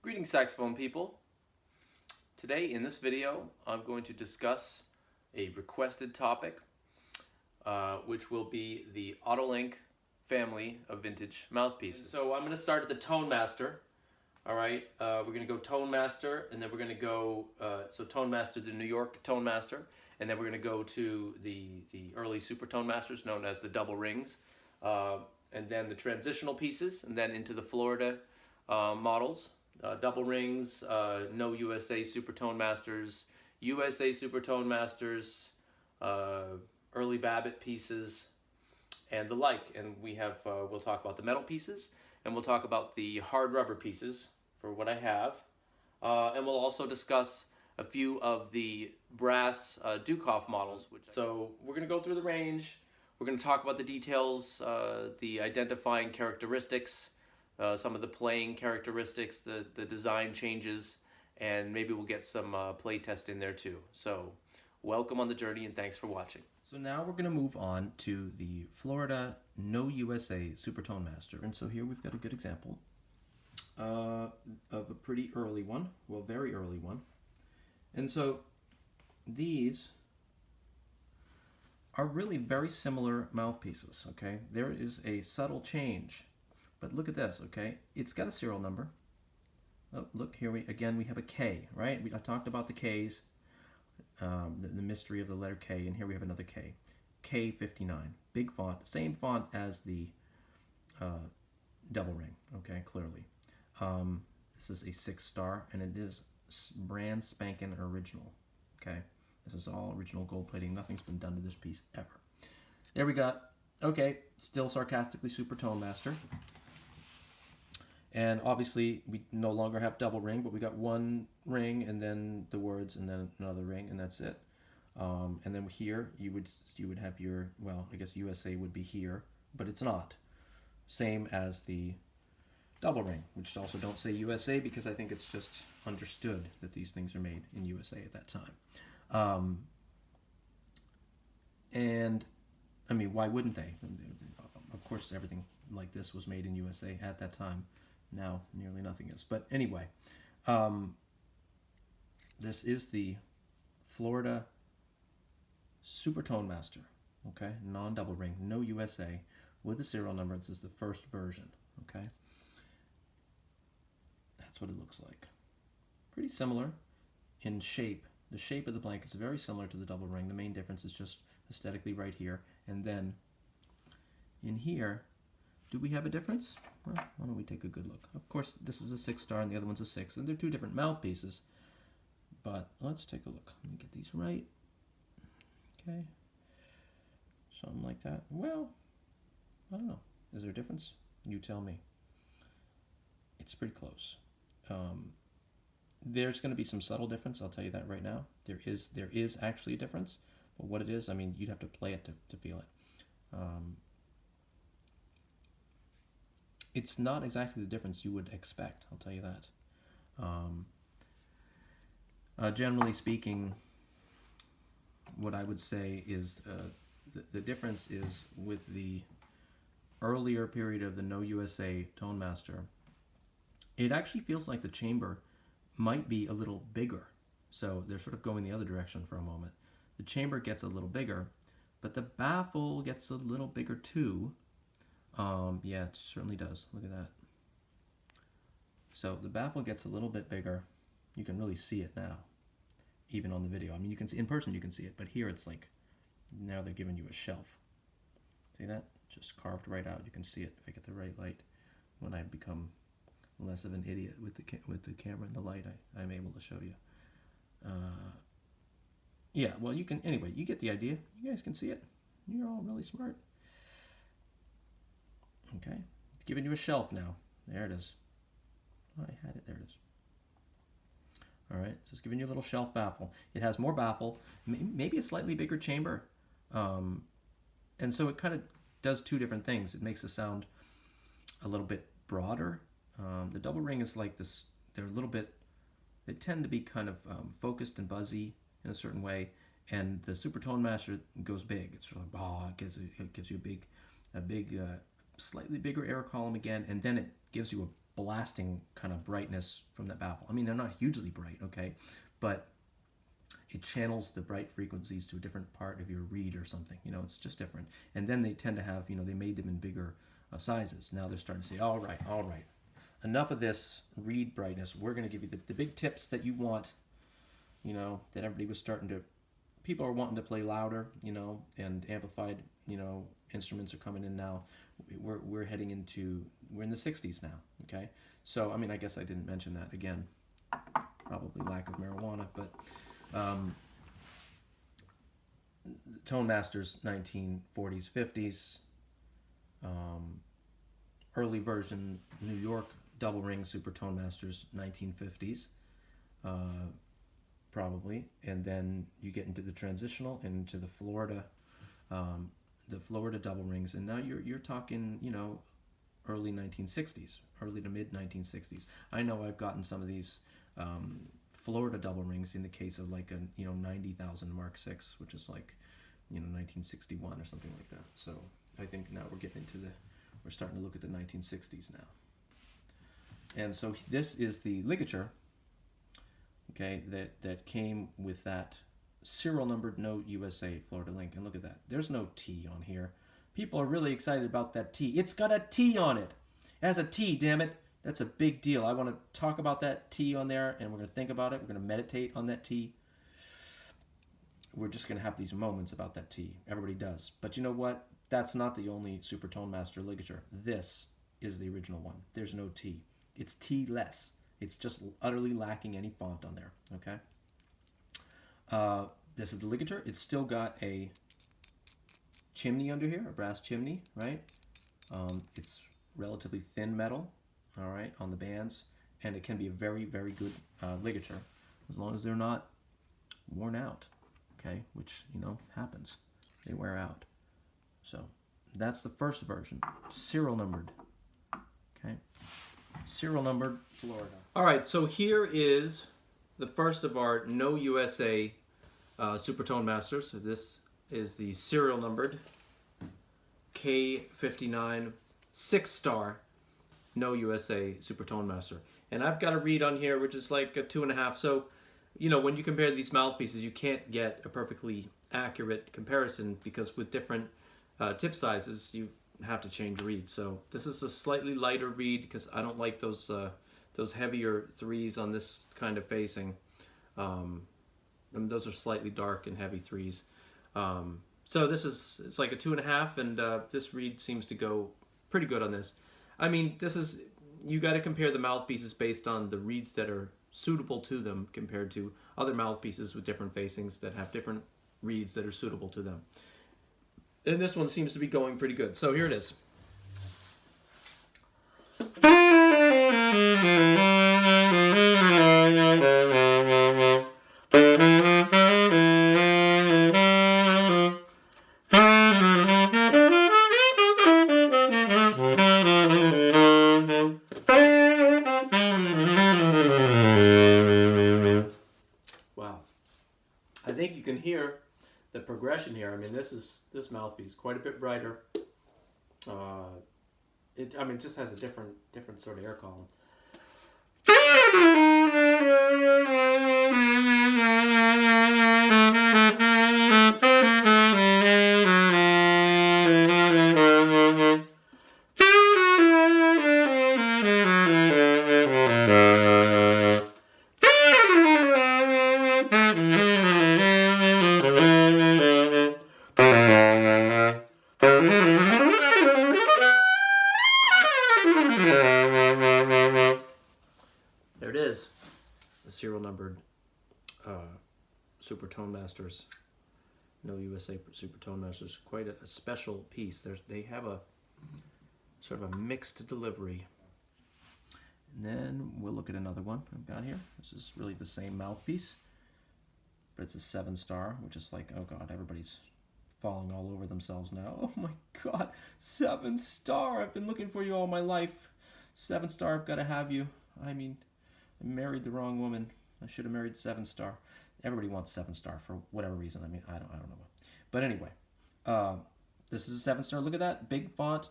Greetings, saxophone people. Today in this video I'm going to discuss a requested topic which will be the Otto Link family of vintage mouthpieces. So I'm going to start at the Tonemaster. Alright, we're going to go Tonemaster, and then we're going to go, Tonemaster, the New York Tonemaster, and then we're going to go to the early Supertonemasters known as the double rings, and then the transitional pieces, and then into the Florida models. Double rings, no USA Supertonemasters, USA Supertonemasters, early Babbitt pieces, and the like. And we have, we'll talk about the metal pieces, and we'll talk about the hard rubber pieces for what I have. And we'll also discuss a few of the brass Dukoff models. So we're going to go through the range. We're going to talk about the details, the identifying characteristics, some of the playing characteristics, the design changes, and maybe we'll get some play test in there too. So welcome on the journey, and thanks for watching. So now we're going to move on to the Florida No USA Supertonemaster. And so here we've got a good example of a pretty early one, well, very early one. And so these are really very similar mouthpieces, okay? There is a subtle change. But look at this, okay? It's got a serial number. Oh, look, here we have a K, right? I talked about the Ks, the mystery of the letter K, and here we have another K. K59, big font, same font as the double ring, okay, clearly. This is a 6-star, and it is brand spanking original, okay? This is all original gold plating. Nothing's been done to this piece ever. There we got, okay, still sarcastically Supertonemaster. And obviously, we no longer have double ring, but we got one ring, and then the words, and then another ring, and that's it. And then here, you would have your, well, I guess USA would be here, but it's not. Same as the double ring, which also don't say USA, because I think it's just understood that these things are made in USA at that time. And, I mean, why wouldn't they? Of course, everything like this was made in USA at that time. Now nearly nothing is. But anyway, this is the Florida Supertonemaster, okay? Non-double ring, no USA, with the serial number. This is the first version, okay? That's what it looks like. Pretty similar in shape. The shape of the blank is very similar to the double ring. The main difference is just aesthetically right here. And then in here, do we have a difference? Well, why don't we take a good look? Of course, this is a 6-star and the other one's a 6, and they're two different mouthpieces. But let's take a look. Let me get these right. Okay. Something like that. Well, I don't know. Is there a difference? You tell me. It's pretty close. There's going to be some subtle difference. I'll tell you that right now. There is actually a difference. But what it is, I mean, you'd have to play it to feel it. It's not exactly the difference you would expect, I'll tell you that. Generally speaking, what I would say is the difference is with the earlier period of the No USA Tonemaster, it actually feels like the chamber might be a little bigger. So they're sort of going the other direction for a moment. The chamber gets a little bigger, but the baffle gets a little bigger too. Yeah, it certainly does. Look at that. So the baffle gets a little bit bigger. You can really see it now, even on the video. I mean, you can see in person, you can see it, but here it's like, now they're giving you a shelf. See that? Just carved right out. You can see it if I get the right light. When I become less of an idiot with the camera and the light, I'm able to show you. Yeah, well, you can, anyway, you get the idea. You guys can see it. You're all really smart. Okay, it's giving you a shelf now. There it is. Oh, I had it. There it is. All right, so it's giving you a little shelf baffle. It has more baffle, maybe a slightly bigger chamber. And so it kind of does two different things. It makes the sound a little bit broader. The double ring is like this. They're a little bit, they tend to be kind of focused and buzzy in a certain way. And the Supertonemaster goes big. It's sort of, it gives you a big slightly bigger air column again, and then it gives you a blasting kind of brightness from the baffle. I mean, they're not hugely bright, okay, but it channels the bright frequencies to a different part of your reed or something. You know, it's just different. And then they tend to have, you know, they made them in bigger sizes. Now they're starting to say, all right, enough of this reed brightness. We're going to give you the big tips that you want, you know, that everybody was starting to, people are wanting to play louder, you know, and amplified, you know, instruments are coming in now. We're heading into, we're in the 60s now, okay? So, I mean, I guess I didn't mention that again. Probably lack of marijuana, but Tonemasters 1940s, 50s, early version New York double ring Supertonemasters 1950s, probably, and then you get into the transitional and into the Florida double rings, and now you're talking, you know, early 1960s, early to mid 1960s. I know I've gotten some of these Florida double rings in the case of like a, you know, 90,000 Mark VI, which is like, you know, 1961 or something like that. So I think now we're getting into we're starting to look at the 1960s now. And so this is the ligature, okay, that came with that serial numbered no USA Florida Link. And look at that. There's no T on here. People are really excited about that T. It's got a T on it. It has a T, damn it. That's a big deal. I want to talk about that T on there, and we're going to think about it. We're going to meditate on that T. We're just going to have these moments about that T. Everybody does. But you know what? That's not the only Supertonemaster ligature. This is the original one. There's no T. It's T-less. It's just utterly lacking any font on there, okay? This is the ligature. It's still got a chimney under here, a brass chimney, right? It's relatively thin metal, all right, on the bands, and it can be a very, very good ligature as long as they're not worn out, okay, which, you know, happens. They wear out. So that's the first version, serial numbered, okay, serial numbered Florida. All right, so here is the first of our no USA Supertonemasters. So this is the serial numbered K59 6-star no USA Supertonemaster. And I've got a reed on here which is like a 2.5. So, you know, when you compare these mouthpieces, you can't get a perfectly accurate comparison because with different tip sizes, you have to change reeds. So this is a slightly lighter reed because I don't like those heavier 3s on this kind of facing. And those are slightly dark and heavy 3s. So this is, it's like a 2.5, and this reed seems to go pretty good on this. I mean, this is, you got to compare the mouthpieces based on the reeds that are suitable to them compared to other mouthpieces with different facings that have different reeds that are suitable to them. And this one seems to be going pretty good. So here it is. Wow. I think you can hear the progression here. I mean, this mouthpiece is quite a bit brighter. It just has a different sort of air column. There it is, the serial numbered Supertonemasters, no USA Supertonemasters. Quite a special piece. They have a sort of a mixed delivery. And then we'll look at another one I've got here. This is really the same mouthpiece, but it's a 7-star, which is like, oh God, everybody's falling all over themselves now. Oh my God, 7-star! I've been looking for you all my life. 7-star, I've got to have you. I mean, I married the wrong woman. I should have married 7-star. Everybody wants 7-star for whatever reason. I mean, I don't know. But anyway, this is a 7-star. Look at that big font.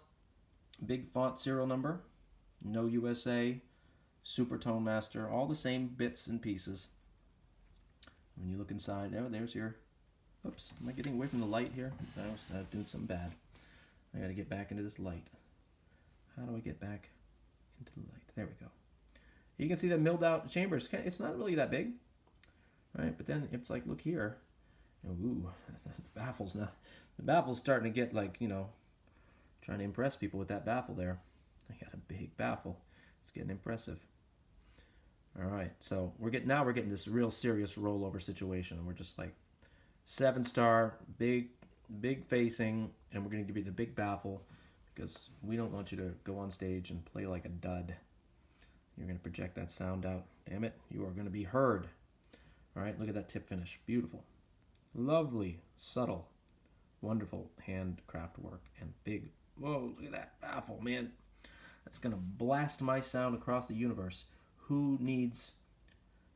big font serial number, no USA, Supertonemaster, all the same bits and pieces. When you look inside, there's your, oops, am I getting away from the light here? I was doing something bad. I gotta get back into this light. How do I get back into the light? There we go. You can see that milled out chambers. It's not really that big, right? But then it's like, look here. Ooh, the baffle's now. The baffle's starting to get like, you know, trying to impress people with that baffle there. I got a big baffle. It's getting impressive. All right, so we're getting this real serious rollover situation. We're just like 7-star, big facing, and we're gonna give you the big baffle because we don't want you to go on stage and play like a dud. You're gonna project that sound out. Damn it, you are gonna be heard. All right, look at that tip finish, beautiful, lovely, subtle, wonderful handcraft work, and big. Whoa, look at that baffle, man. That's gonna blast my sound across the universe. Who needs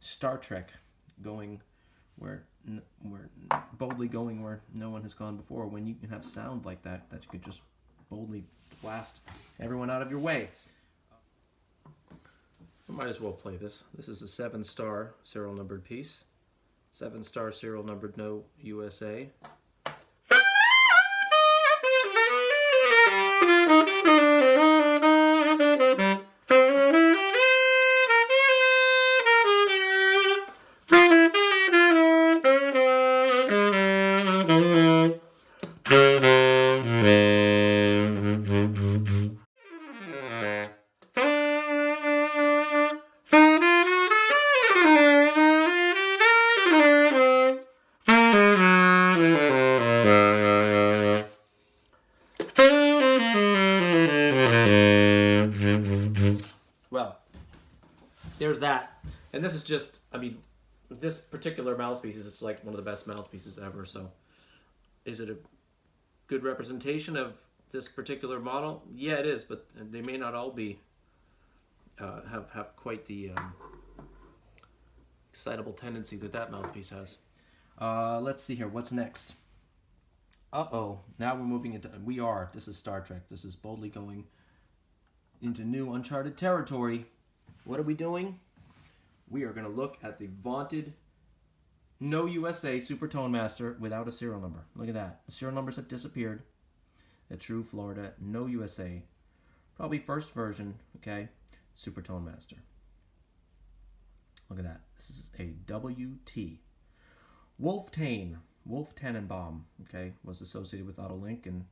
Star Trek going where boldly going where no one has gone before, when you can have sound like that you could just boldly blast everyone out of your way? I might as well play this. This is a 7-star serial numbered piece. 7-star serial numbered, no USA. Well, there's that. And this is just, I mean, this particular mouthpiece is like one of the best mouthpieces ever. So is it a good representation of this particular model? Yeah, it is, but they may not all be have quite the excitable tendency that mouthpiece has. Let's see here. What's next? Uh-oh. Now we're moving into... This is Star Trek. This is boldly going into new uncharted territory. What are we doing? We are going to look at the vaunted No USA Supertonemaster without a serial number. Look at that. The serial numbers have disappeared. The true Florida No USA. Probably first version, okay? Supertonemaster. Look at that. This is a WT. Wolf Tannenbaum, okay, was associated with Otto Link, and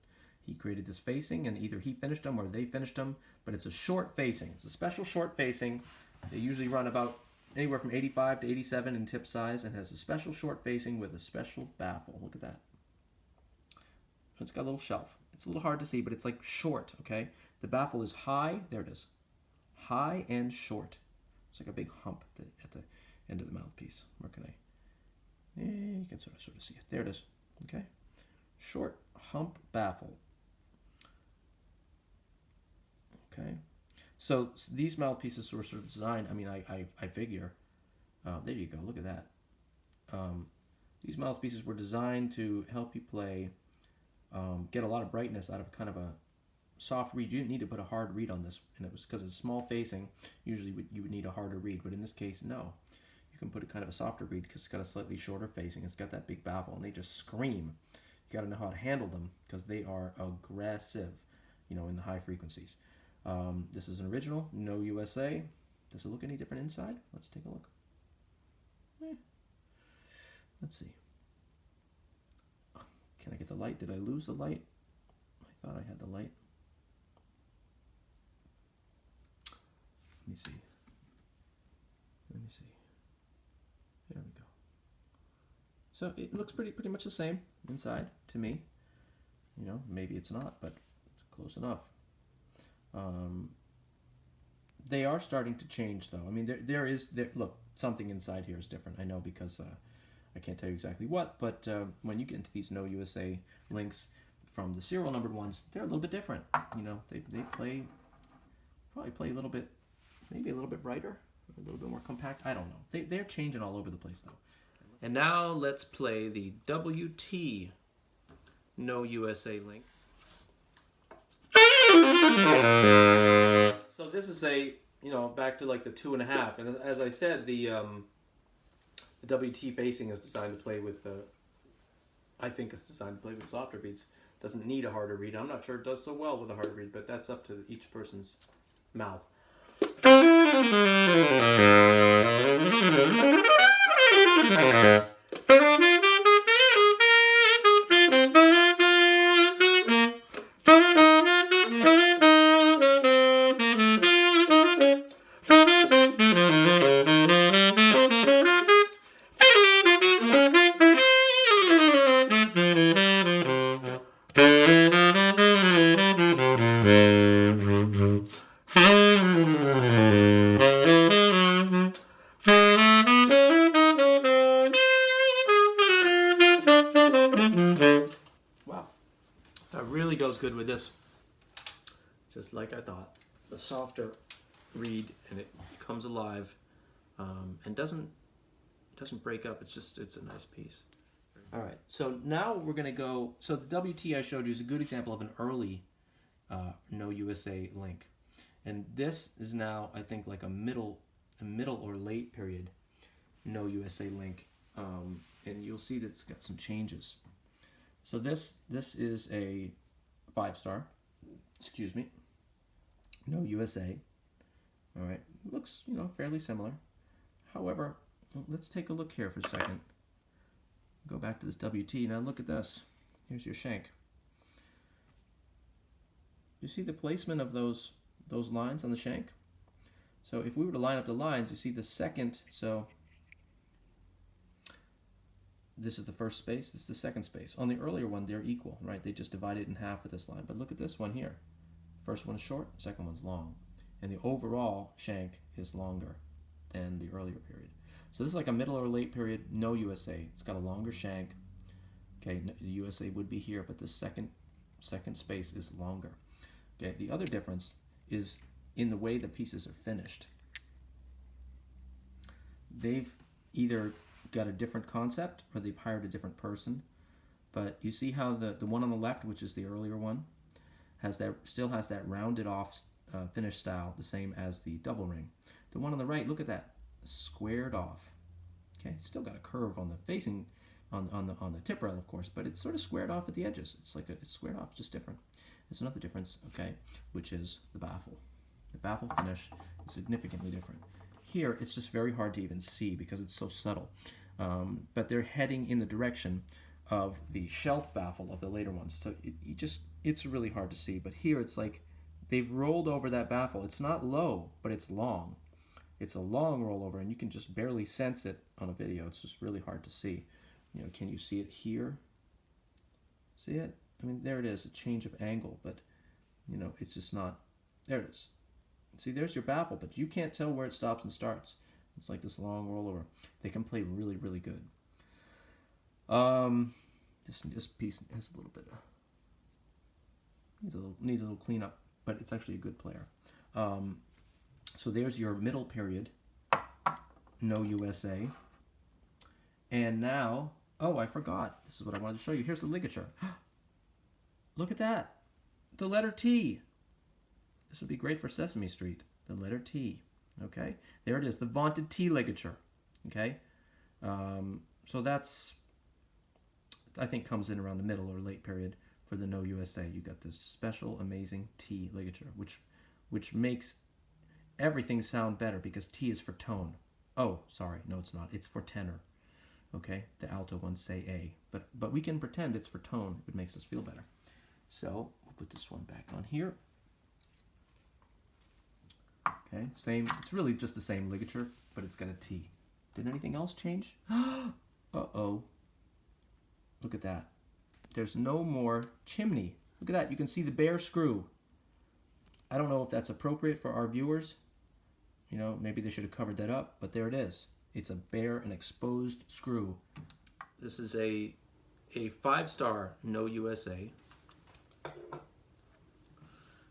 he created this facing, and either he finished them or they finished them, but it's a short facing. It's a special short facing. They usually run about anywhere from 85 to 87 in tip size, and has a special short facing with a special baffle. Look at that. It's got a little shelf. It's a little hard to see, but it's like short, okay? The baffle is high. There it is. High and short. It's like a big hump at the end of the mouthpiece. Where can I? You can sort of see it. There it is. Okay. Short hump baffle. Okay. So these mouthpieces were sort of designed, I mean, I figure, there you go, look at that. These mouthpieces were designed to help you play, get a lot of brightness out of kind of a soft reed. You didn't need to put a hard reed on this, and it was because it's small facing. Usually you would need a harder reed, but in this case, no. You can put a kind of a softer reed because it's got a slightly shorter facing. It's got that big baffle, and they just scream. You got to know how to handle them because they are aggressive, you know, in the high frequencies. This is an original, no USA. Does it look any different inside? Let's take a look. Let's see. Can I get the light? Did I lose the light? I thought I had the light. Let me see. Let me see. There we go. So it looks pretty much the same inside to me. You know, maybe it's not, but it's close enough. They are starting to change, though. I mean, look, something inside here is different. I know because I can't tell you exactly what, but when you get into these No USA links from the serial numbered ones, they're a little bit different. You know, they probably play a little bit, maybe a little bit brighter, a little bit more compact. I don't know. They're changing all over the place, though. And now let's play the WT No USA link. So this is a, back to like the 2.5, and as I said, the WT facing is designed to play with, I think it's designed to play with softer beats. Doesn't need a harder reed. I'm not sure it does so well with a harder reed, but that's up to each person's mouth. Wow, that really goes good with this. Just like I thought, the softer reed, and it comes alive, and doesn't break up. It's a nice piece. All right, so now we're gonna go. So the WT I showed you is a good example of an early no USA link, and this is now, I think, like a middle or late period no USA link, and you'll see that it's got some changes. So this is a 5-star, excuse me, no USA. All right, looks fairly similar. However, let's take a look here for a second. Go back to this WT. Now look at this. Here's your shank. You see the placement of those lines on the shank? So if we were to line up the lines, you see the second, so this is the first space, this is the second space. On the earlier one, they're equal, right? They just divide it in half with this line. But look at this one here. First one's short, second one's long. And the overall shank is longer than the earlier period. So this is like a middle or late period, no USA. It's got a longer shank. Okay, the USA would be here, but the second space is longer. Okay, the other difference is in the way the pieces are finished. They've either got a different concept or they've hired a different person. But you see how the one on the left, which is the earlier one, still has that rounded off finish style, the same as the double ring. The one on the right, look at that, squared off. Okay, it's still got a curve on the facing, on the tip rail, of course, but it's sort of squared off at the edges. It's squared off, just different. There's another difference, okay, which is the baffle. The baffle finish is significantly different. Here, it's just very hard to even see because it's so subtle. But they're heading in the direction of the shelf baffle of the later ones. So it's really hard to see. But here, it's like they've rolled over that baffle. It's not low, but it's long. It's a long rollover, and you can just barely sense it on a video. It's just really hard to see. Can you see it here? See it? I mean, there it is, a change of angle, but it's just not. There it is. See, there's your baffle, but you can't tell where it stops and starts. It's like this long rollover. They can play really, really good. This piece has a little bit of needs a little cleanup, but it's actually a good player. So there's your middle period, no USA. And now, oh, I forgot. This is what I wanted to show you. Here's the ligature. Look at that. The letter T. This would be great for Sesame Street. The letter T. Okay? There it is. The vaunted T ligature. Okay? So that's, I think, comes in around the middle or late period for the no USA. You got this special, amazing T ligature, which makes everything sound better because T is for tone. Oh, sorry. No, it's not. It's for tenor. Okay? The alto ones say A. But we can pretend it's for tone if it makes us feel better. So we'll put this one back on here. Okay, same. It's really just the same ligature, but it's got a T. Did anything else change? Uh-oh. Look at that. There's no more chimney. Look at that. You can see the bare screw. I don't know if that's appropriate for our viewers. Maybe they should have covered that up, but there it is. It's a bare and exposed screw. This is a 5-star no USA.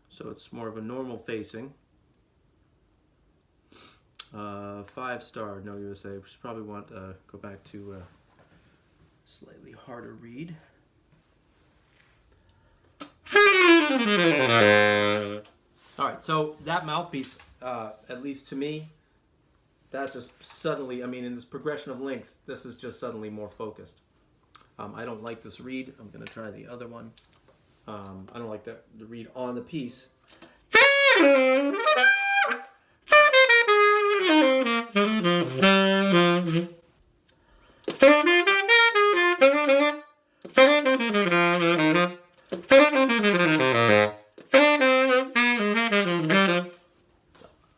So it's more of a normal facing. 5-star no USA. We should probably want to go back to a slightly harder reed. All right, so that mouthpiece, at least to me, that just suddenly, I mean, in this progression of links, this is just suddenly more focused. I don't like this reed. I'm going to try the other one. I don't like the reed on the piece.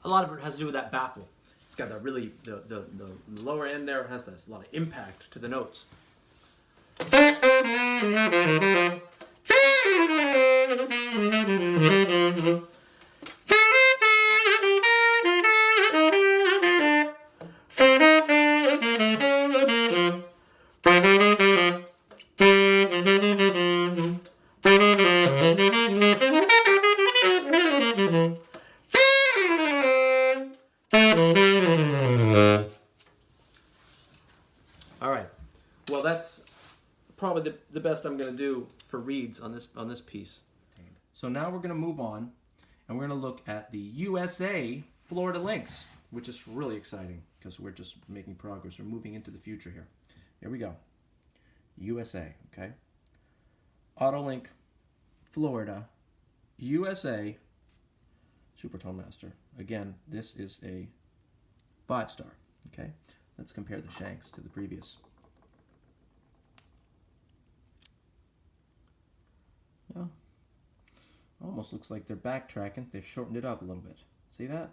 A lot of it has to do with that baffle. It's got that really, the lower end there has this, a lot of impact to the notes. All right. Well, that's probably the best I'm going to do for reeds on this piece. So now we're going to move on, and we're going to look at the USA Florida Links, which is really exciting because we're just making progress. We're moving into the future here. Here we go. USA, okay? Otto Link, Florida, USA, Supertonemaster. Again, this is a 5-star, okay? Let's compare the shanks to the previous. Yeah. Almost looks like they're backtracking. They've shortened it up a little bit. See that?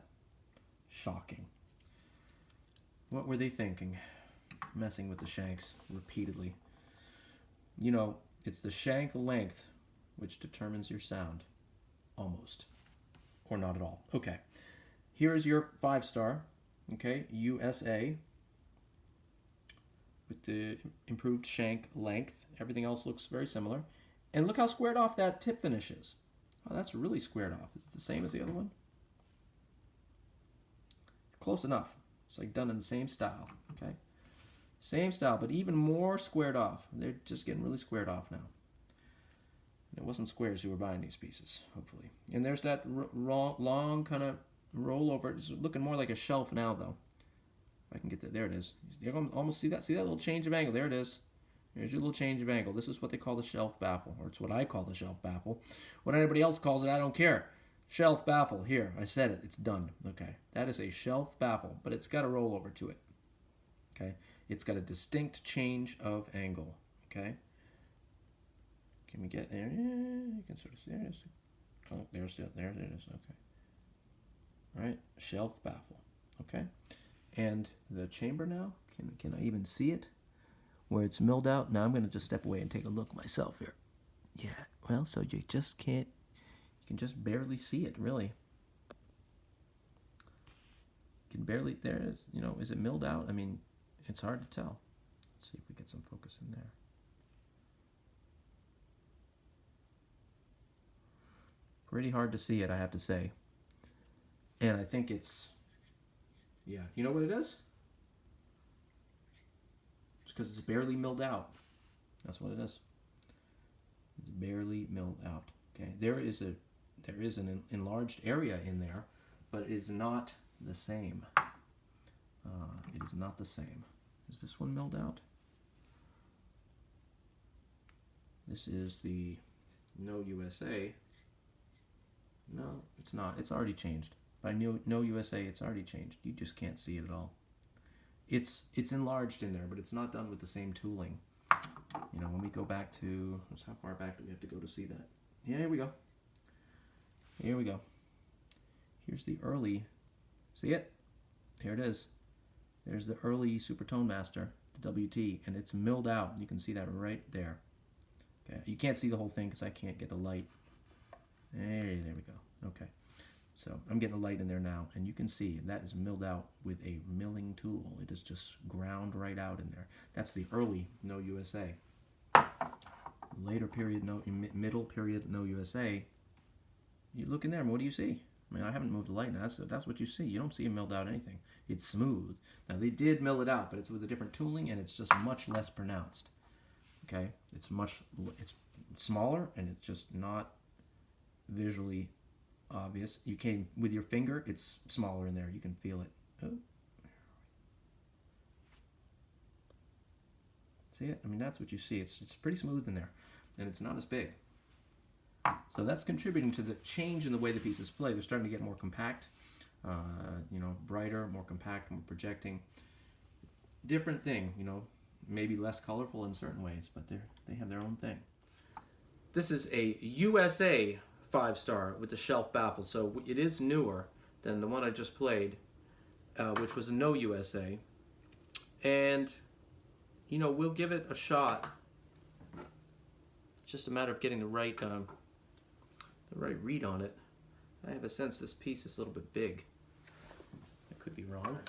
Shocking. What were they thinking? Messing with the shanks repeatedly. You know, it's the shank length which determines your sound. Almost. Or not at all. Okay. Here's your 5-star. Okay, USA. With the improved shank length. Everything else looks very similar. And look how squared off that tip finish is. Oh, that's really squared off. Is it the same as the other one? Close enough. It's like done in the same style. Okay, same style, but even more squared off. They're just getting really squared off now. It wasn't squares who were buying these pieces, hopefully. And there's that long kind of rollover. It's looking more like a shelf now, though. If I can get that. There it is. You can almost see that. See that little change of angle? There it is. There's your little change of angle. This is what they call the shelf baffle, or it's what I call the shelf baffle. What anybody else calls it, I don't care. Shelf baffle. Here, I said it. It's done. Okay. That is a shelf baffle, but it's got a rollover to it. Okay. It's got a distinct change of angle. Okay. Can we get there? Yeah, you can sort of see it. Oh, there it is. Okay. All right. Shelf baffle. Okay. And the chamber now. Can I even see it? Where it's milled out. Now I'm going to just step away and take a look myself here. Yeah, well, so you just can't, you can just barely see it, really. You can barely, there it is, you know, is it milled out? I mean, it's hard to tell. Let's see if we get some focus in there. Pretty hard to see it, I have to say. And I think it's, yeah, you know what it is? Because it's barely milled out. That's what it is. It's barely milled out. Okay, there is an enlarged area in there, but it is not the same. It is not the same. Is this one milled out? This is the No USA. No, it's not. It's already changed. By No USA, it's already changed. You just can't see it at all. It's enlarged in there, but it's not done with the same tooling. You know, when we go back to, how far back do we have to go to see that? Yeah, here we go. Here we go. Here's the early, see it? Here it is. There's the early Supertonemaster, the WT, and it's milled out. You can see that right there. Okay, you can't see the whole thing because I can't get the light. Hey, there we go. Okay. So I'm getting a light in there now, and you can see that is milled out with a milling tool. It is just ground right out in there. That's the early No USA. Later period, middle period No USA. You look in there, and what do you see? I mean, I haven't moved the light now. That's what you see. You don't see milled out anything. It's smooth. Now, they did mill it out, but it's with a different tooling, and it's just much less pronounced. Okay? It's smaller, and it's just not visually obvious. You can, with your finger, it's smaller in there. You can feel it. Oh. See it? I mean, that's what you see. It's pretty smooth in there, and it's not as big. So that's contributing to the change in the way the pieces play. They're starting to get more compact, you know, brighter, more compact, more projecting. Different thing, you know, maybe less colorful in certain ways, but they have their own thing. This is a USA 5-star with the shelf baffle, so it is newer than the one I just played, which was a no USA. And, you know, we'll give it a shot. It's just a matter of getting the right read on it. I have a sense this piece is a little bit big. I could be wrong.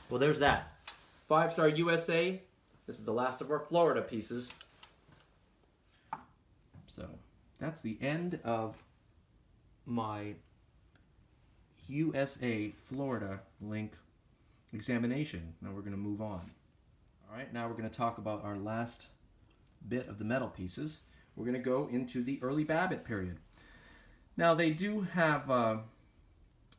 Well, there's that. 5-star USA. This is the last of our Florida pieces. So that's the end of my USA Florida Link examination. Now we're going to move on. All right, now we're going to talk about our last bit of the metal pieces. We're going to go into the early Babbitt period. Now they do have,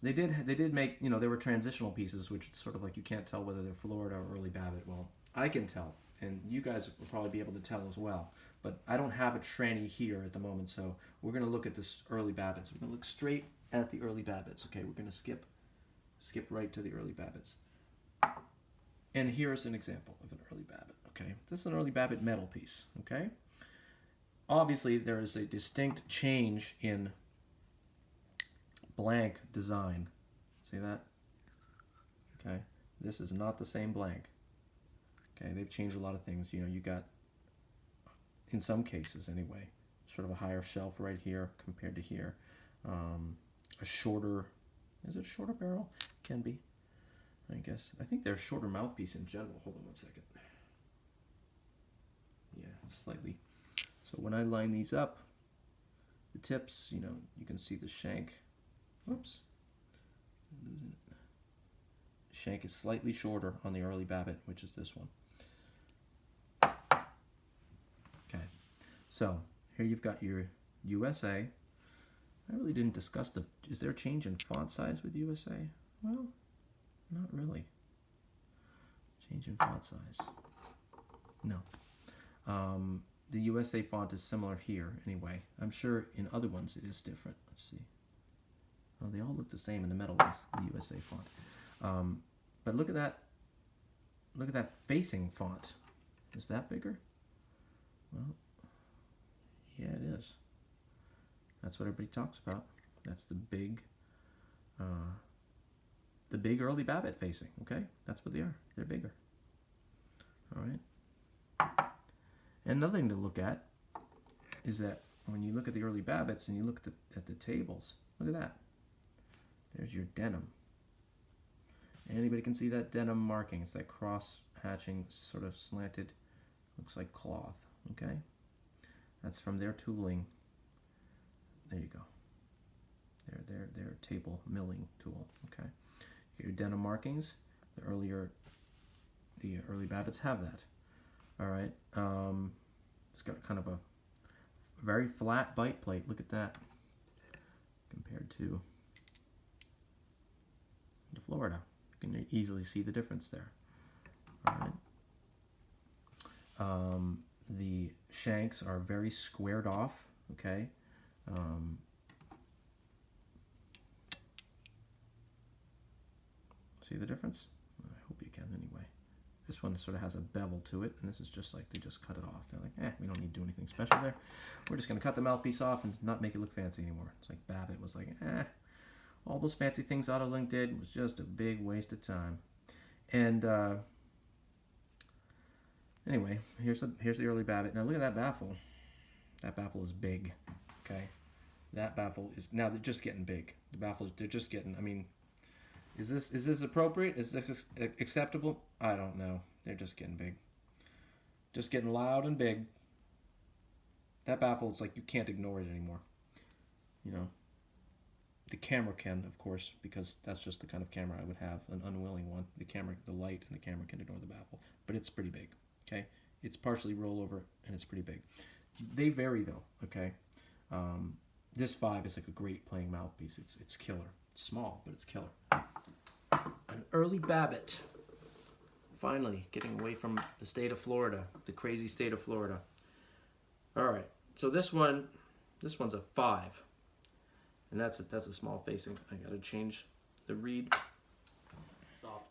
they did make, you know, they were transitional pieces, which is sort of like you can't tell whether they're Florida or early Babbitt. Well, I can tell, and you guys will probably be able to tell as well. But I don't have a tranny here at the moment, so we're going to look at this early Babbitts. We're going to look straight at the early Babbitts. Okay, we're going to skip right to the early Babbitts. And here's an example of an early Babbitt. Okay, this is an early Babbitt metal piece. Okay, obviously there is a distinct change in blank design. See that? Okay, this is not the same blank. Okay, they've changed a lot of things. You know, you got, in some cases anyway, sort of a higher shelf right here compared to here. A shorter, is it a shorter barrel? Can be, I guess. I think they're a shorter mouthpiece in general. Hold on one second. Yeah, slightly. So when I line these up, the tips, you know, you can see the shank. Whoops. Shank is slightly shorter on the early Babbitt, which is this one. Okay, so here you've got your USA. I really didn't discuss is there a change in font size with USA? Well, not really. Change in font size. No. The USA font is similar here anyway. I'm sure in other ones it is different. Let's see. Well, they all look the same in the metal ones, the USA font. But look at that. Look at that facing font. Is that bigger? Well, yeah, it is. That's what everybody talks about. That's the big early Babbitt facing. Okay, that's what they are. They're bigger. All right. And another thing to look at is that when you look at the early Babbitts and you look at the tables, look at that. There's your denim. Anybody can see that denim marking. It's that cross hatching, sort of slanted, looks like cloth. Okay, that's from their tooling. There you go. Their table milling tool. Okay, your denim markings. The early Babbitts have that. All right. It's got kind of a very flat bite plate. Look at that compared to the Florida. You can easily see the difference there. All right. The shanks are very squared off. Okay. See the difference? I hope you can anyway. This one sort of has a bevel to it, and this is just like they just cut it off. They're like, we don't need to do anything special there. We're just going to cut the mouthpiece off and not make it look fancy anymore. It's like Babbitt was like, All those fancy things Otto Link did was just a big waste of time. And anyway, here's the early Babbitt. Now look at that baffle. That baffle is big. Okay, that baffle is, now they're just getting big. The baffles, they're just getting, I mean, is this appropriate? Is this acceptable? I don't know. They're just getting big. Just getting loud and big. That baffle, it's like you can't ignore it anymore. You know, the camera can, of course, because that's just the kind of camera I would have, an unwilling one. The camera, the light and the camera can ignore the baffle, but it's pretty big. Okay, it's partially rollover and it's pretty big. They vary though. Okay, this 5 is like a great playing mouthpiece. It's killer. It's small, but it's killer. An early Babbitt. Finally, getting away from the state of Florida, the crazy state of Florida. All right, so this one's a 5, and that's a small facing. I got to change the reed. Soft.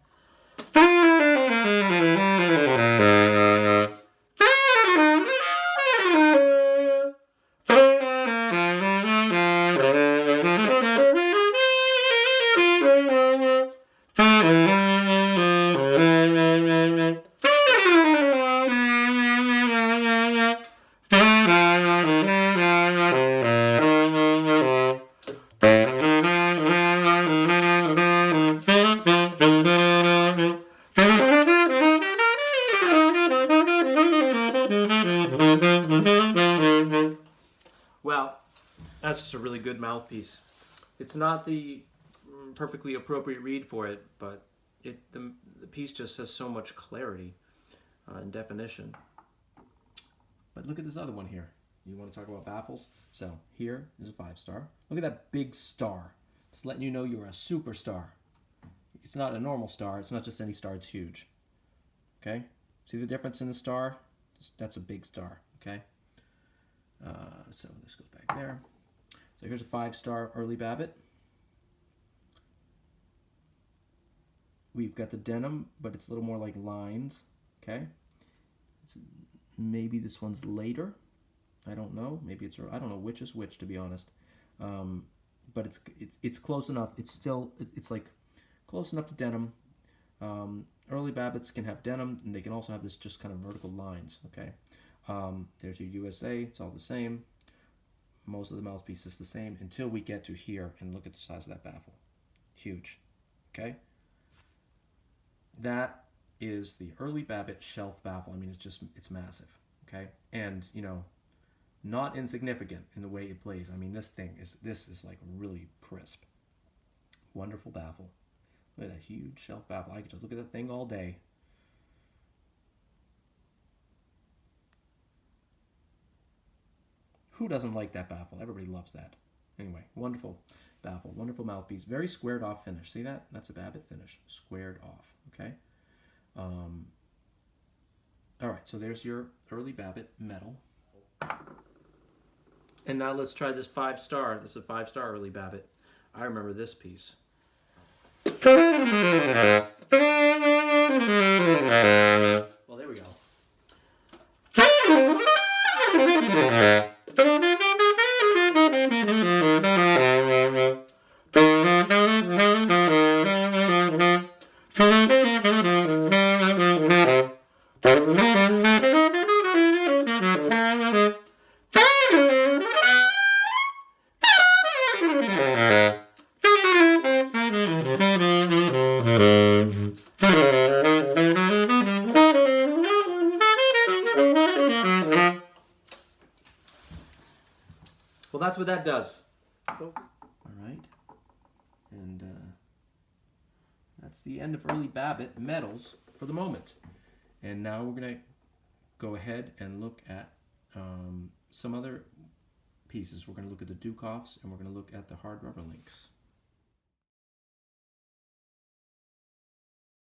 Well, that's just a really good mouthpiece. It's not the perfectly appropriate reed for it, but the piece just has so much clarity and definition. But look at this other one here. You want to talk about baffles? So here is a 5-star. Look at that big star. It's letting you know you're a superstar. It's not a normal star. It's not just any star. It's huge. Okay? See the difference in the star? That's a big star. Okay? So this goes back there. So here's a 5-star early Babbitt. We've got the denim, but it's a little more like lines. Okay? Maybe this one's later. I don't know. Maybe it's, I don't know which is which, to be honest. But it's close enough. It's like close enough to denim. Early Babbitts can have denim, and they can also have this just kind of vertical lines. Okay. There's your USA. It's all the same. Most of the mouthpiece is the same until we get to here and look at the size of that baffle. Huge. Okay. That is the early Babbitt shelf baffle. I mean, it's massive. Okay. And, you know, not insignificant in the way it plays. I mean, this is like really crisp. Wonderful baffle. Look at that huge shelf baffle. I could just look at that thing all day. Who doesn't like that baffle? Everybody loves that. Anyway, wonderful baffle, wonderful mouthpiece. Very squared off finish. See that? That's a Babbitt finish. Squared off. Okay. All right, so there's your early Babbitt metal. And now let's try this 5-star. This is a 5-star early Babbitt. I remember this piece. Well, there we go. Well, that's what that does. All right. And that's the end of early Babbitt medals for the moment. And now we're going to go ahead and look at some other pieces. We're going to look at the Dukoffs and we're going to look at the hard rubber links.